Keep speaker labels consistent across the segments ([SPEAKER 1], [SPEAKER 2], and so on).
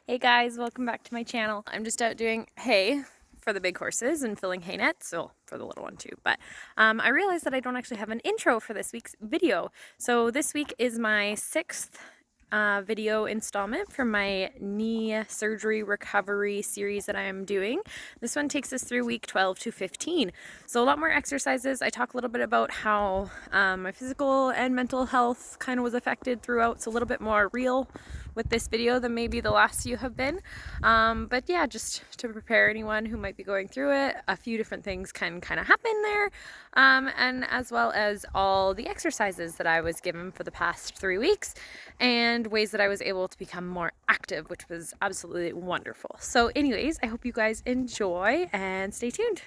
[SPEAKER 1] Hey guys, welcome back to my channel. I'm just out doing hay for the big horses and filling hay nets, so for the little one too. But I realized that I don't actually have an intro for this week's video. So this week is my sixth video installment for my knee surgery recovery series that I am doing. This one takes us through week 12 to 15. So a lot more exercises. I talk a little bit about how my physical and mental health kind of was affected throughout. So a little bit more real with this video than maybe the last few have been. But yeah, just to prepare anyone who might be going through it, a few different things can kind of happen there. And as well as all the exercises that I was given for the past 3 weeks and ways that I was able to become more active, which was absolutely wonderful. So anyways, I hope you guys enjoy and stay tuned.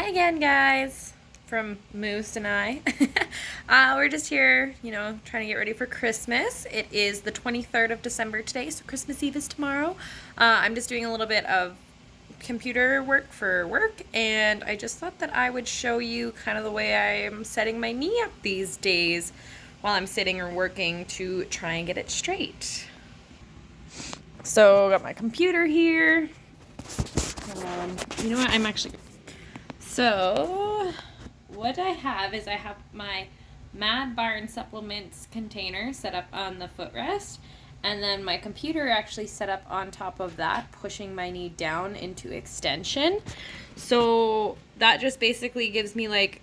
[SPEAKER 1] Again, guys, from Moose and I. We're just here, you know, trying to get ready for Christmas. It is the 23rd of December today, so Christmas Eve is tomorrow. I'm just doing a little bit of computer work for work, and I just thought that I would show you kind of the way I'm setting my knee up these days while I'm sitting or working to try and get it straight. So, got my computer here. You know what, So, what I have is I have my Mad Barn supplements container set up on the footrest, and then my computer actually set up on top of that, pushing my knee down into extension. So that just basically gives me like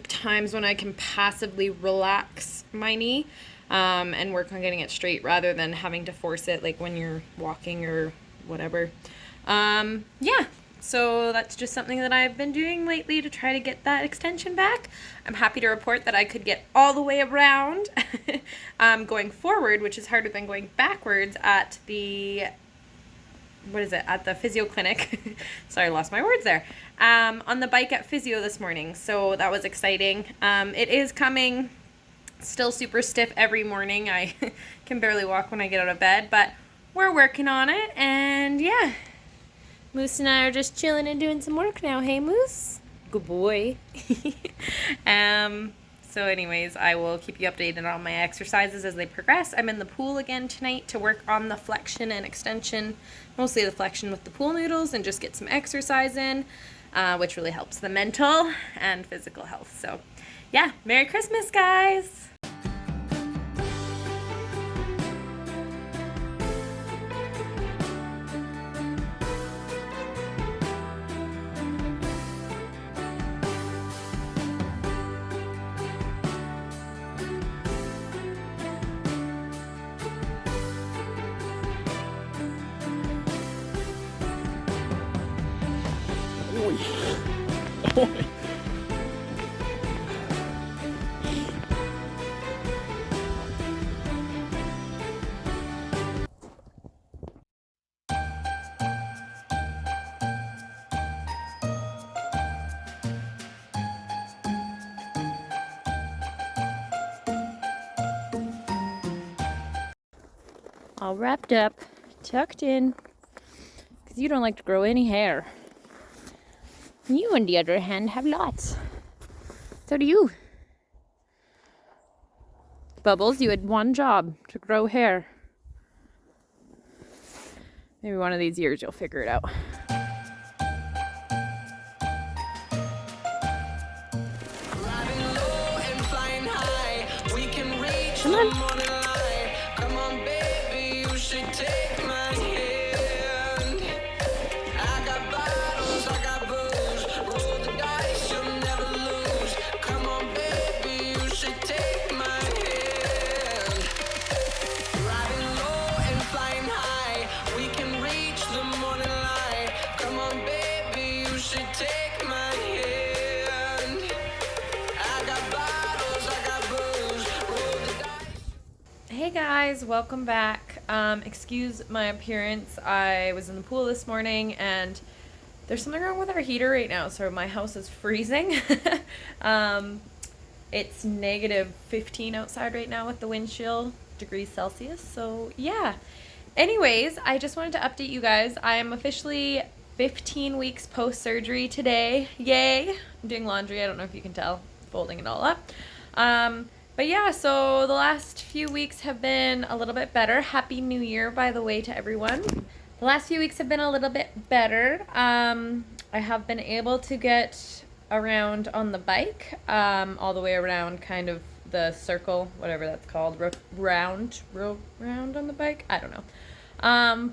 [SPEAKER 1] times when I can passively relax my knee and work on getting it straight rather than having to force it like when you're walking or whatever. Yeah. So that's just something that I've been doing lately to try to get that extension back. I'm happy to report that I could get all the way around going forward, which is harder than going backwards at the, at the physio clinic. Sorry, I lost my words there. On the bike at physio this morning. So that was exciting. It is coming still super stiff every morning. I can barely walk when I get out of bed, but we're working on it, and yeah. Moose and I are just chilling and doing some work now. Hey, Moose? Good boy. So anyways, I will keep you updated on my exercises as they progress. I'm in the pool again tonight to work on the flexion and extension, mostly the flexion with the pool noodles, and just get some exercise in, which really helps the mental and physical health. So yeah, Merry Christmas, guys! All wrapped up, tucked in, because you don't like to grow any hair. You, on the other hand, have lots. So do you. Bubbles, you had one job, to grow hair. Maybe one of these years you'll figure it out. Come on. Hey guys, welcome back. Excuse my appearance. I was in the pool this morning and There's something wrong with our heater right now, so my house is freezing. It's negative 15 outside right now with the wind chill degrees Celsius. So yeah. Anyways, I just wanted to update you guys. I am officially 15 weeks post-surgery today. Yay! I'm doing laundry. I don't know if you can tell. Folding it all up. But yeah, so the last few weeks have been a little bit better. Happy New Year, by the way, to everyone. The last few weeks have been a little bit better. I have been able to get around on the bike, all the way around kind of the circle, whatever that's called, round on the bike. I don't know.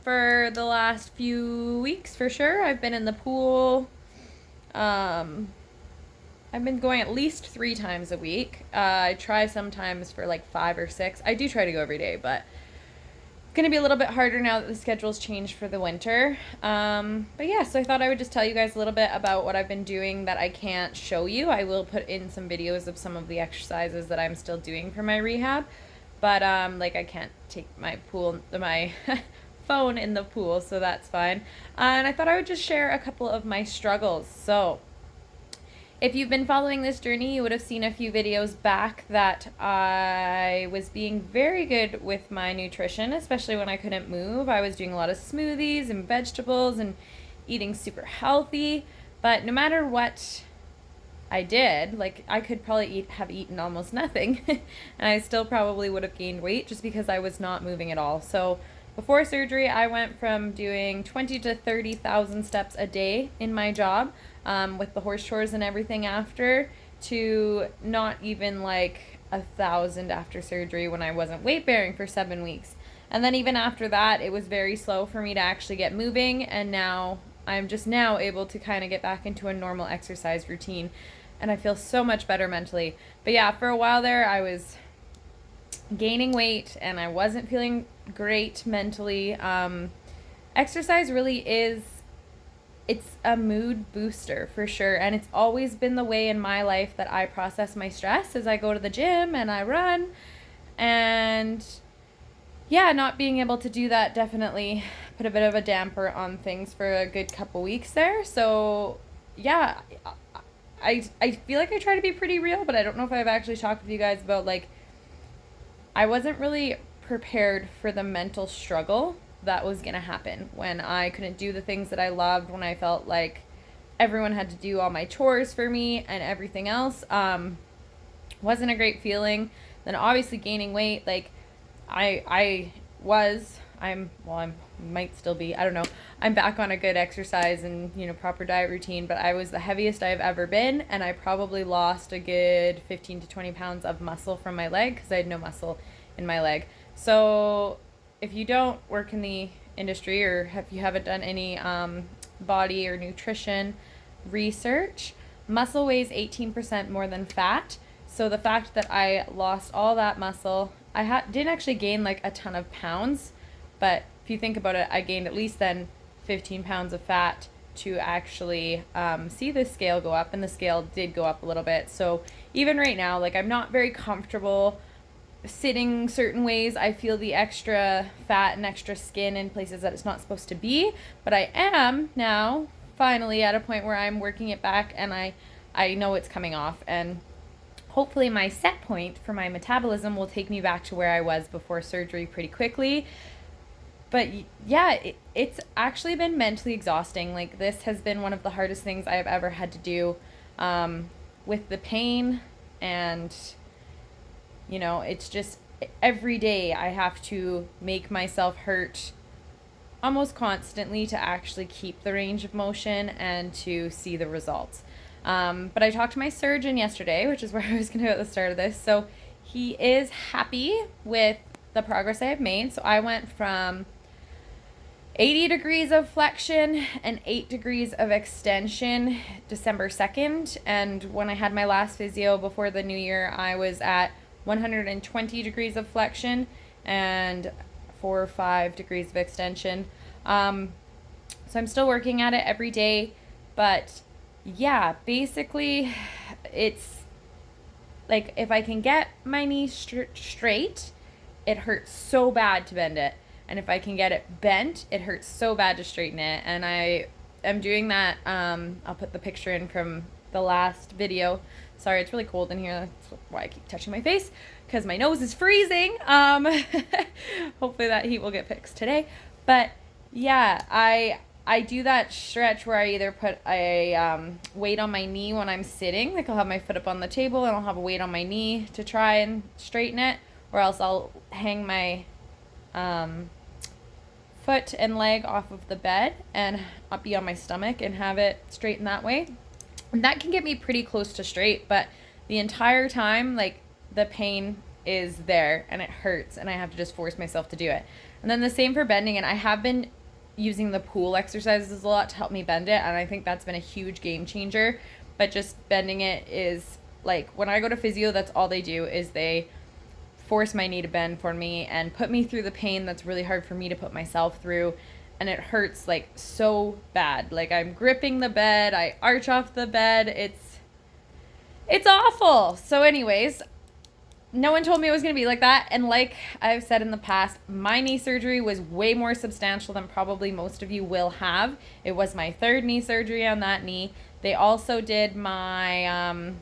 [SPEAKER 1] For the last few weeks, for sure, I've been in the pool. I've been going at least 3 times a week. I try sometimes for like 5 or 6. I do try to go every day, but it's going to be a little bit harder now that the schedule's changed for the winter. But yeah, so I thought I would just tell you guys a little bit about what I've been doing that I can't show you. I will put in some videos of some of the exercises that I'm still doing for my rehab. But like I can't take my phone in the pool, so that's fine. And I thought I would just share a couple of my struggles. So if you've been following this journey, you would have seen a few videos back that I was being very good with my nutrition, especially when I couldn't move. I was doing a lot of smoothies and vegetables and eating super healthy. But no matter what I did, like I could probably have eaten almost nothing and I still probably would have gained weight just because I was not moving at all. So before surgery, I went from doing 20 to 30,000 steps a day in my job, with the horse chores and everything after, to not even like 1,000 after surgery when I wasn't weight bearing for 7 weeks. And then even after that, it was very slow for me to actually get moving, and now I'm just now able to kind of get back into a normal exercise routine, and I feel so much better mentally. But yeah, for a while there, I was gaining weight and I wasn't feeling great mentally. Exercise really it's a mood booster for sure, and it's always been the way in my life that I process my stress, as I go to the gym and I run. And yeah, not being able to do that definitely put a bit of a damper on things for a good couple weeks there. So yeah, I feel like I try to be pretty real, but I don't know if I've actually talked with you guys about, like, I wasn't really prepared for the mental struggle that was going to happen when I couldn't do the things that I loved, when I felt like everyone had to do all my chores for me and everything else. Wasn't a great feeling. Then obviously gaining weight, like I might still be, I don't know. I'm back on a good exercise and, proper diet routine, but I was the heaviest I've ever been, and I probably lost a good 15 to 20 pounds of muscle from my leg because I had no muscle in my leg. So if you don't work in the industry, or if you haven't done any body or nutrition research, muscle weighs 18% more than fat. So the fact that I lost all that muscle, I didn't actually gain like a ton of pounds, but if you think about it, I gained at least then 15 pounds of fat to actually see the scale go up, and the scale did go up a little bit. So even right now, like, I'm not very comfortable sitting certain ways. I feel the extra fat and extra skin in places that it's not supposed to be, but I am now finally at a point where I'm working it back, and I know it's coming off, and hopefully my set point for my metabolism will take me back to where I was before surgery pretty quickly. But yeah, it's actually been mentally exhausting. Like, this has been one of the hardest things I have ever had to do, with the pain, and it's just every day I have to make myself hurt almost constantly to actually keep the range of motion and to see the results. But I talked to my surgeon yesterday, which is where I was going to go at the start of this. So he is happy with the progress I have made. So I went from 80 degrees of flexion and 8 degrees of extension December 2nd. And when I had my last physio before the new year, I was at 120 degrees of flexion and 4 or 5 degrees of extension. So I'm still working at it every day, but yeah, basically it's like, if I can get my knee straight, it hurts so bad to bend it. And if I can get it bent, it hurts so bad to straighten it. And I am doing that. I'll put the picture in from the last video. Sorry, it's really cold in here. That's why I keep touching my face, because my nose is freezing. Hopefully that heat will get fixed today. But yeah, I do that stretch where I either put a weight on my knee when I'm sitting, like I'll have my foot up on the table and I'll have a weight on my knee to try and straighten it, or else I'll hang my foot and leg off of the bed and I'll be on my stomach and have it straighten that way. And that can get me pretty close to straight, but the entire time, like, the pain is there and it hurts and I have to just force myself to do it. And then the same for bending, and I have been using the pool exercises a lot to help me bend it, and I think that's been a huge game changer. But just bending it is, like, when I go to physio, that's all they do is they force my knee to bend for me and put me through the pain that's really hard for me to put myself through. And it hurts, like, so bad. Like, I'm gripping the bed, I arch off the bed. It's awful. So anyways, no one told me it was going to be like that. And like I've said in the past, my knee surgery was way more substantial than probably most of you will have. It was my third knee surgery on that knee. They also did my,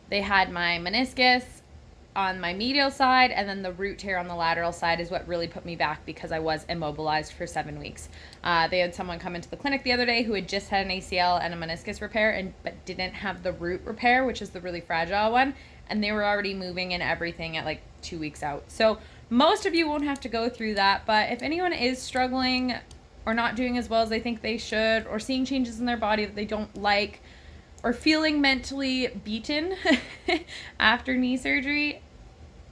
[SPEAKER 1] they had my meniscus on my medial side, and then the root tear on the lateral side is what really put me back because I was immobilized for 7 weeks. They had someone come into the clinic the other day who had just had an ACL and a meniscus repair but didn't have the root repair, which is the really fragile one, and they were already moving and everything at like 2 weeks out. So most of you won't have to go through that, but if anyone is struggling or not doing as well as they think they should, or seeing changes in their body that they don't like, or feeling mentally beaten after knee surgery,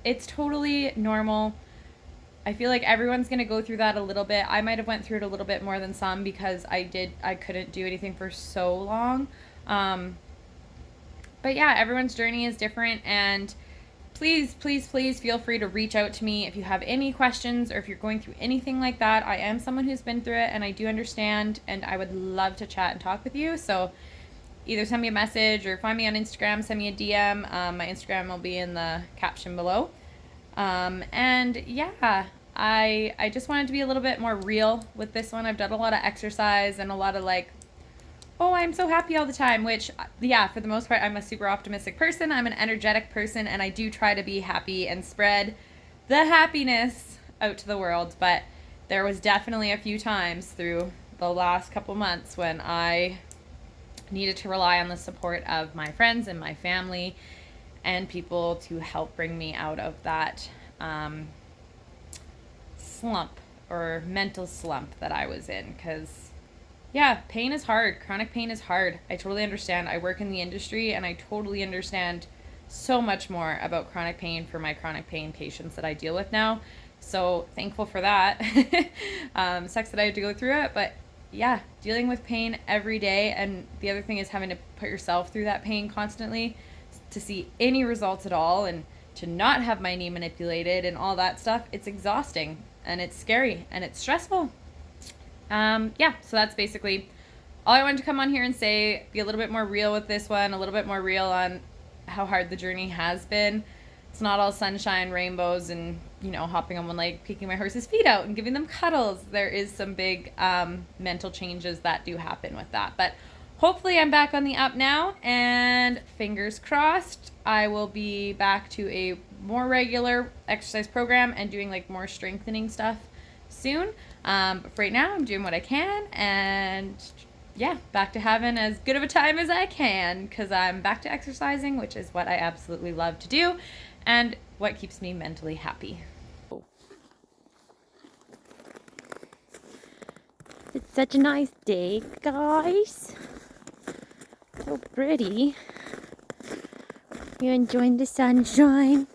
[SPEAKER 1] it's totally normal. I feel like everyone's going to go through that a little bit. I might have went through it a little bit more than some because I couldn't do anything for so long. But yeah, everyone's journey is different, and please, please, please feel free to reach out to me if you have any questions or if you're going through anything like that. I am someone who's been through it and I do understand, and I would love to chat and talk with you. So either send me a message or find me on Instagram, send me a DM. My Instagram will be in the caption below. And yeah, I just wanted to be a little bit more real with this one. I've done a lot of exercise and a lot of like, oh, I'm so happy all the time, which, yeah, for the most part, I'm a super optimistic person. I'm an energetic person, and I do try to be happy and spread the happiness out to the world. But there was definitely a few times through the last couple months when I needed to rely on the support of my friends and my family and people to help bring me out of that slump or mental slump that I was in. Because yeah, pain is hard. Chronic pain is hard. I totally understand. I work in the industry and I totally understand so much more about chronic pain for my chronic pain patients that I deal with now. So thankful for that. Sucks that I had to go through it, but yeah, dealing with pain every day. And the other thing is having to put yourself through that pain constantly to see any results at all, and to not have my knee manipulated and all that stuff. It's exhausting and it's scary and it's stressful. Yeah, so that's basically all I wanted to come on here and say. Be a little bit more real with this one, a little bit more real on how hard the journey has been. It's not all sunshine, rainbows, and, you know, hopping on one leg, peeking my horse's feet out and giving them cuddles. There is some big mental changes that do happen with that. But hopefully I'm back on the up now, and fingers crossed I will be back to a more regular exercise program and doing like more strengthening stuff soon. But for right now, I'm doing what I can, and yeah, back to having as good of a time as I can, because I'm back to exercising, which is what I absolutely love to do and what keeps me mentally happy. It's such a nice day, guys. So pretty. You enjoying the sunshine?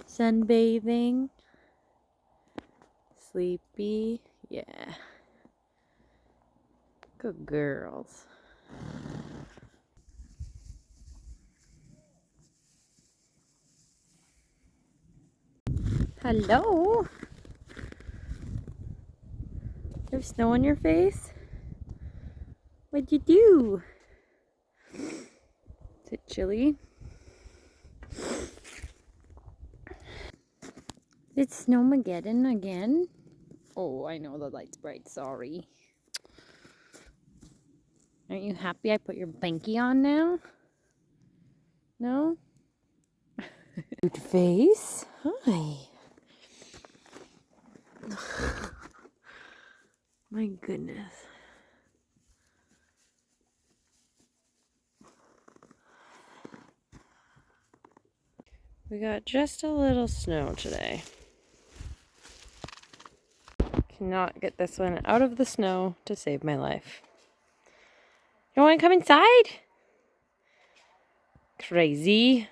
[SPEAKER 1] Sunbathing? Sleepy? Yeah. Good girls. Hello? There's snow on your face? What'd you do? Is it chilly? It's Snowmageddon again? Oh, I know the light's bright, sorry. Aren't you happy I put your blankie on now? No? Good face. Hi. My goodness. We got just a little snow today. Cannot get this one out of the snow to save my life. You want to come inside? Crazy.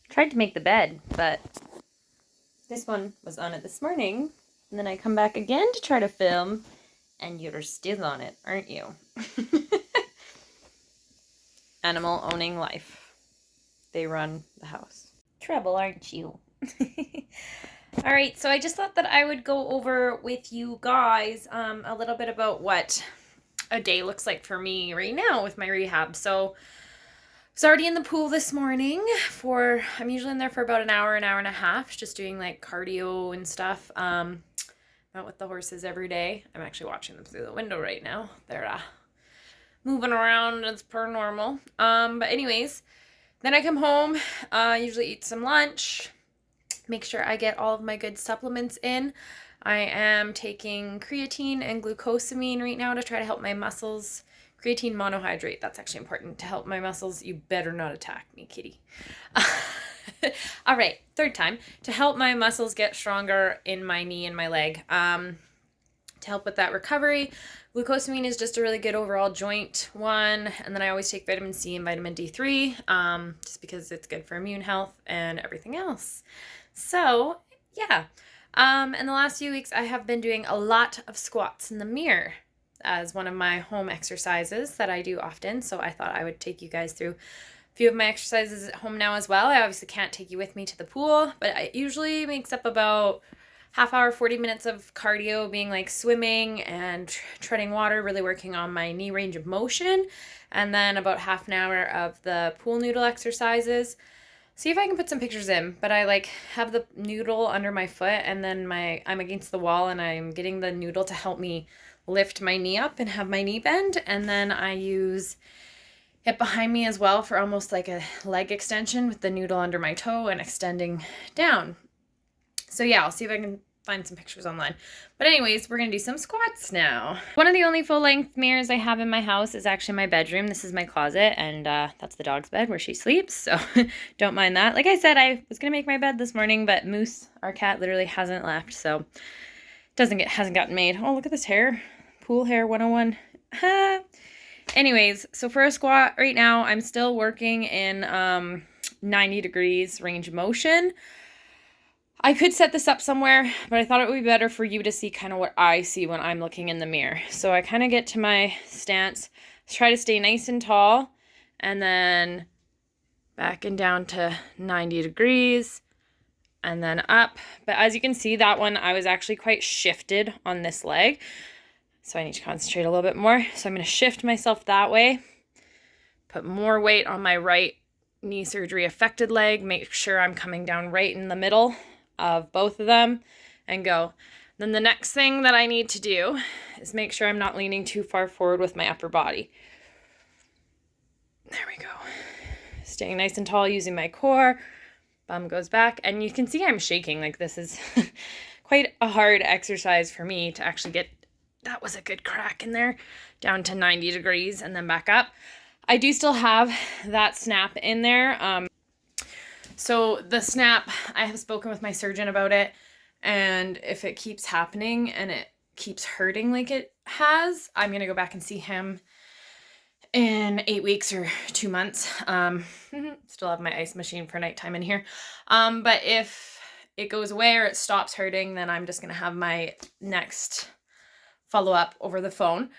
[SPEAKER 1] Tried to make the bed, but this one was on it this morning. And then I come back again to try to film, and you're still on it, aren't you? Animal owning life. They run the house. Trouble, aren't you? All right, so I just thought that I would go over with you guys a little bit about what a day looks like for me right now with my rehab. So I was already in the pool this morning I'm usually in there for about an hour and a half, just doing like cardio and stuff. Out with the horses every day. I'm actually watching them through the window right now. They're moving around as per normal. But anyways, then I come home, usually eat some lunch, make sure I get all of my good supplements in. I am taking creatine and glucosamine right now to try to help my muscles. Creatine monohydrate, that's actually important to help my muscles. You better not attack me, kitty. All right, third time. To help my muscles get stronger in my knee and my leg. To help with that recovery. Glucosamine is just a really good overall joint one. And then I always take vitamin C and vitamin D3 just because it's good for immune health and everything else. So, yeah. In the last few weeks, I have been doing a lot of squats in the mirror as one of my home exercises that I do often. So I thought I would take you guys through a few of my exercises at home now as well. I obviously can't take you with me to the pool, but it usually makes up about half hour, 40 minutes of cardio, being like swimming and treading water, really working on my knee range of motion. And then about half an hour of the pool noodle exercises. See if I can put some pictures in, but I like have the noodle under my foot and then I'm against the wall and I'm getting the noodle to help me lift my knee up and have my knee bend. And then I use it behind me as well for almost like a leg extension with the noodle under my toe and extending down. So yeah, I'll see if I can find some pictures online. But anyways, we're going to do some squats now. One of the only full-length mirrors I have in my house is actually my bedroom. This is my closet, and that's the dog's bed where she sleeps, so don't mind that. Like I said, I was going to make my bed this morning, but Moose, our cat, literally hasn't left, so hasn't gotten made. Oh, look at this hair. Pool hair 101. Anyways, so for a squat right now, I'm still working in 90 degrees range of motion. I could set this up somewhere, but I thought it would be better for you to see kind of what I see when I'm looking in the mirror. So I kind of get to my stance, try to stay nice and tall, and then back and down to 90 degrees, and then up. But as you can see, that one, I was actually quite shifted on this leg. So I need to concentrate a little bit more. So I'm going to shift myself that way, put more weight on my right knee surgery affected leg, make sure I'm coming down right in the middle of both of them, and go. Then the next thing that I need to do is make sure I'm not leaning too far forward with my upper body. There we go. Staying nice and tall using my core. Bum goes back, and you can see I'm shaking. Like, this is quite a hard exercise for me to actually get, that was a good crack in there, down to 90 degrees and then back up. I do still have that snap in there. So the snap, I have spoken with my surgeon about it, and if it keeps happening and it keeps hurting like it has, I'm going to go back and see him in 8 weeks or 2 months. Still have my ice machine for nighttime in here. But if it goes away or it stops hurting, then I'm just going to have my next follow-up over the phone.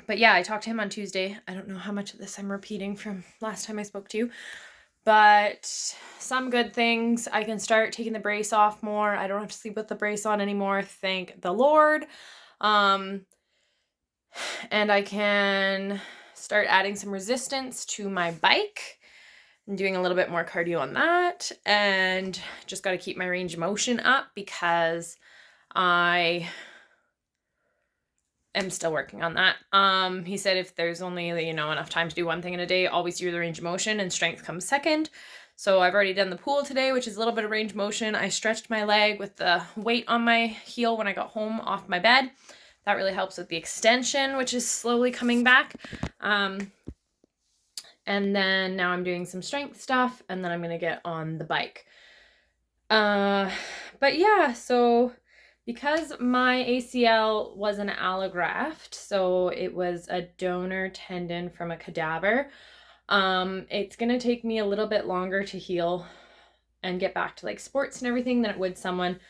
[SPEAKER 1] But yeah, I talked to him on Tuesday. I don't know how much of this I'm repeating from last time I spoke to you, but some good things. I can start taking the brace off more. I don't have to sleep with the brace on anymore, thank the Lord. And I can start adding some resistance to my bike and doing a little bit more cardio on that. And just got to keep my range of motion up because I am still working on that. He said if there's only, enough time to do one thing in a day, always do the range of motion and strength comes second. So I've already done the pool today, which is a little bit of range of motion. I stretched my leg with the weight on my heel when I got home off my bed. That really helps with the extension, which is slowly coming back. And then now I'm doing some strength stuff, and then I'm going to get on the bike. But yeah, so because my ACL was an allograft, so it was a donor tendon from a cadaver, it's going to take me a little bit longer to heal and get back to like sports and everything than it would someone,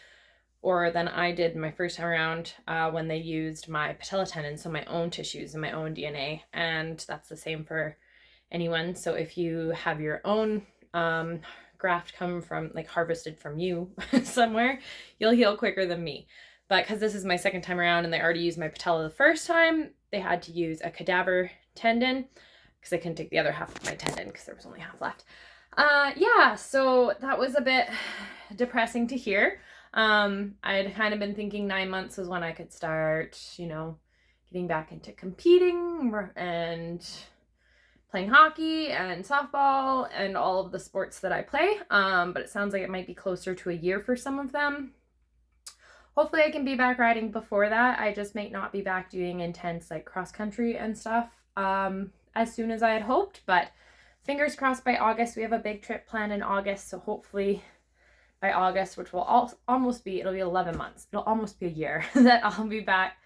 [SPEAKER 1] or than I did my first time around when they used my patella tendon, so my own tissues and my own DNA. And that's the same for anyone. So if you have your own graft come from, like, harvested from you somewhere, you'll heal quicker than me. But because this is my second time around and they already used my patella the first time, they had to use a cadaver tendon because I couldn't take the other half of my tendon because there was only half left. Yeah, so that was a bit depressing to hear. I had kind of been thinking 9 months was when I could start, getting back into competing and playing hockey and softball and all of the sports that I play. But it sounds like it might be closer to a year for some of them. Hopefully I can be back riding before that. I just might not be back doing intense like cross country and stuff as soon as I had hoped, but fingers crossed by August. We have a big trip planned in August, so hopefully by August, which will it'll be 11 months. It'll almost be a year that I'll be back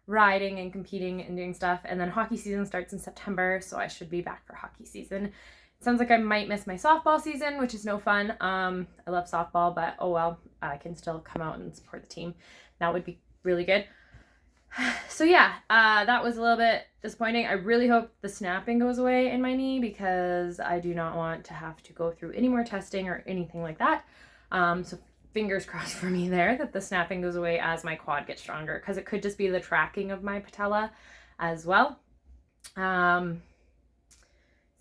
[SPEAKER 1] riding and competing and doing stuff. And then hockey season starts in September, so I should be back for hockey season. It sounds like I might miss my softball season, which is no fun. I love softball, but oh well, I can still come out and support the team. That would be really good. So yeah, that was a little bit disappointing. I really hope the snapping goes away in my knee because I do not want to have to go through any more testing or anything like that. So fingers crossed for me there that the snapping goes away as my quad gets stronger, because it could just be the tracking of my patella as well. So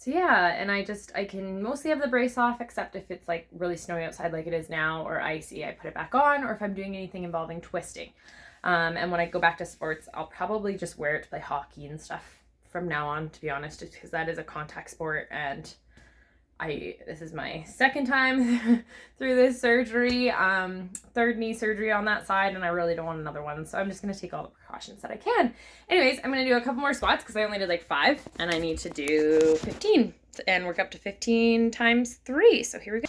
[SPEAKER 1] yeah, and I can mostly have the brace off, except if it's like really snowy outside like it is now or icy, I put it back on, or if I'm doing anything involving twisting. And when I go back to sports, I'll probably just wear it to play hockey and stuff from now on, to be honest, just because that is a contact sport, and this is my second time through this surgery, third knee surgery on that side, and I really don't want another one, so I'm just going to take all the precautions that I can. Anyways, I'm going to do a couple more squats because I only did like 5, and I need to do 15 and work up to 15 times 3, so here we go.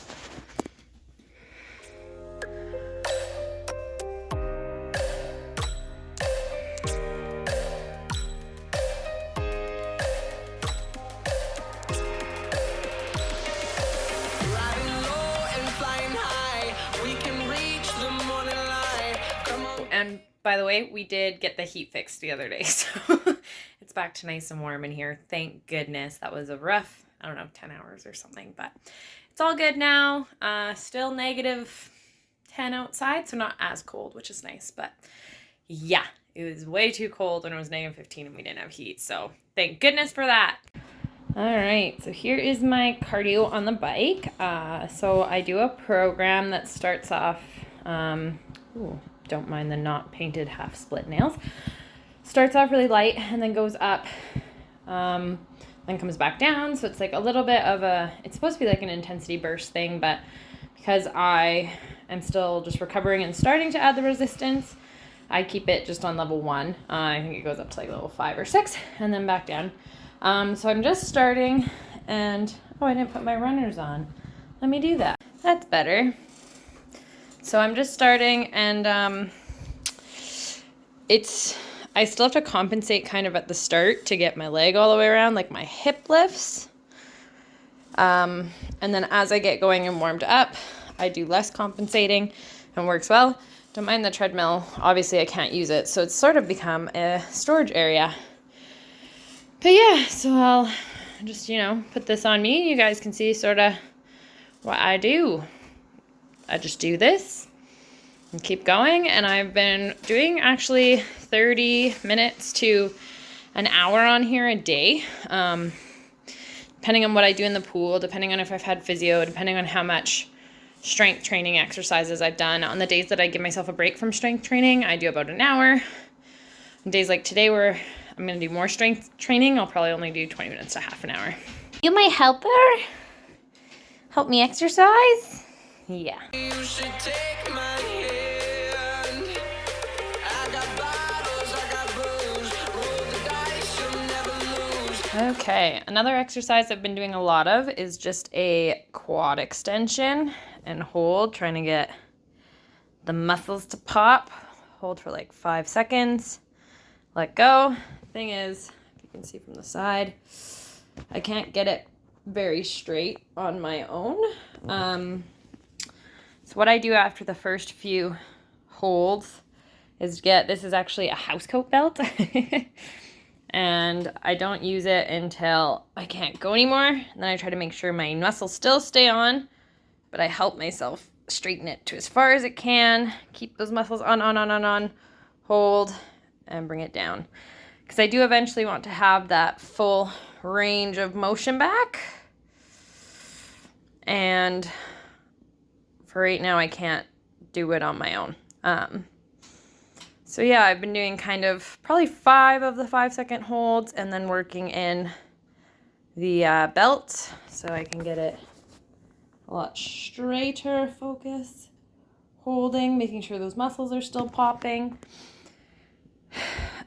[SPEAKER 1] And by the way, we did get the heat fixed the other day, so it's back to nice and warm in here. Thank goodness. That was a rough, 10 hours or something, but it's all good now. Still negative 10 outside, so not as cold, which is nice, but yeah, it was way too cold when it was negative 15 and we didn't have heat, so thank goodness for that. All right, so here is my cardio on the bike. So I do a program that starts off, don't mind the not painted half split nails. Starts off really light and then goes up, then comes back down. So it's like a little bit of it's supposed to be like an intensity burst thing, but because I am still just recovering and starting to add the resistance, I keep it just on level 1. I think it goes up to like level 5 or 6 and then back down. So I'm just starting and, I didn't put my runners on. Let me do that. That's better. So I'm just starting, and I still have to compensate kind of at the start to get my leg all the way around, like my hip lifts. And then as I get going and warmed up, I do less compensating and works well. Don't mind the treadmill. Obviously I can't use it, so it's sort of become a storage area. But yeah, so I'll just, put this on me. You guys can see sort of what I do. I just do this and keep going, and I've been doing actually 30 minutes to an hour on here a day, depending on what I do in the pool, depending on if I've had physio, depending on how much strength training exercises I've done. On the days that I give myself a break from strength training, I do about an hour. Days like today where I'm going to do more strength training, I'll probably only do 20 minutes to half an hour. You my helper? Help me exercise? Yeah. You should take my hand. I got bottles, I got booze. Roll the dice, you'll never lose. Okay, another exercise I've been doing a lot of is just a quad extension and hold, trying to get the muscles to pop. Hold for like 5 seconds. Let go. Thing is, if you can see from the side, I can't get it very straight on my own. So what I do after the first few holds is this is actually a housecoat belt. And I don't use it until I can't go anymore. And then I try to make sure my muscles still stay on, but I help myself straighten it to as far as it can. Keep those muscles on, hold, and bring it down. Because I do eventually want to have that full range of motion back. And for right now, I can't do it on my own. So yeah, I've been doing kind of probably 5 of the 5-second holds and then working in the belt so I can get it a lot straighter. Focus, holding, making sure those muscles are still popping.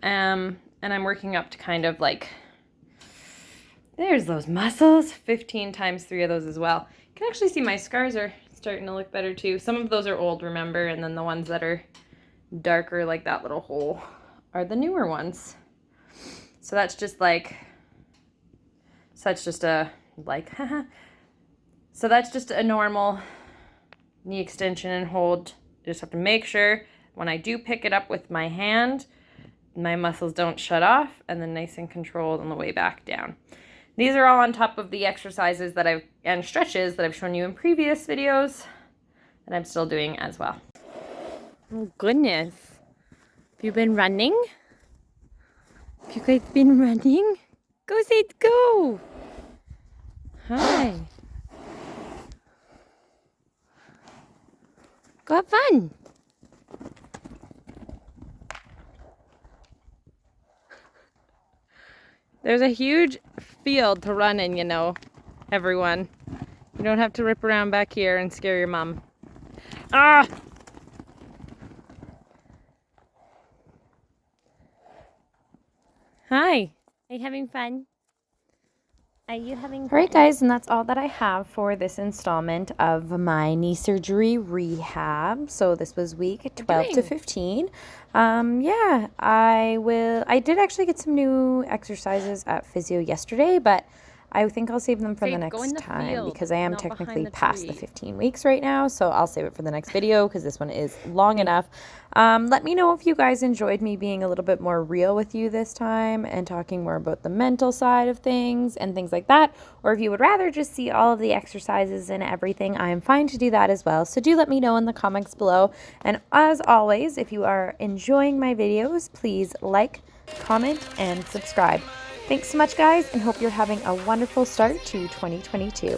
[SPEAKER 1] And I'm working up to kind of like, there's those muscles, 15 times 3 of those as well. You can actually see my scars are starting to look better too. Some of those are old, remember, and then the ones that are darker, like that little hole, are the newer ones. So that's just like, so that's just a normal knee extension and hold. You just have to make sure when I do pick it up with my hand, my muscles don't shut off, and then nice and controlled on the way back down. These are all on top of the exercises and stretches that I've shown you in previous videos that I'm still doing as well. Oh goodness. Have you been running? Have you guys been running? Go, Zed, go! Hi. Go have fun. There's a huge field to run in, you know, everyone. You don't have to rip around back here and scare your mom. Ah! Hi. Are you having fun? Are you having fun? All right, guys, and that's all that I have for this installment of my knee surgery rehab. So this was week 12 to 15. Yeah, I did actually get some new exercises at physio yesterday, but I think I'll save them for the next time because I am technically past the 15 weeks right now. So I'll save it for the next video because this one is long enough. Let me know if you guys enjoyed me being a little bit more real with you this time and talking more about the mental side of things and things like that. Or if you would rather just see all of the exercises and everything, I am fine to do that as well. So do let me know in the comments below. And as always, if you are enjoying my videos, please like, comment, and subscribe. Thanks so much, guys, and hope you're having a wonderful start to 2022.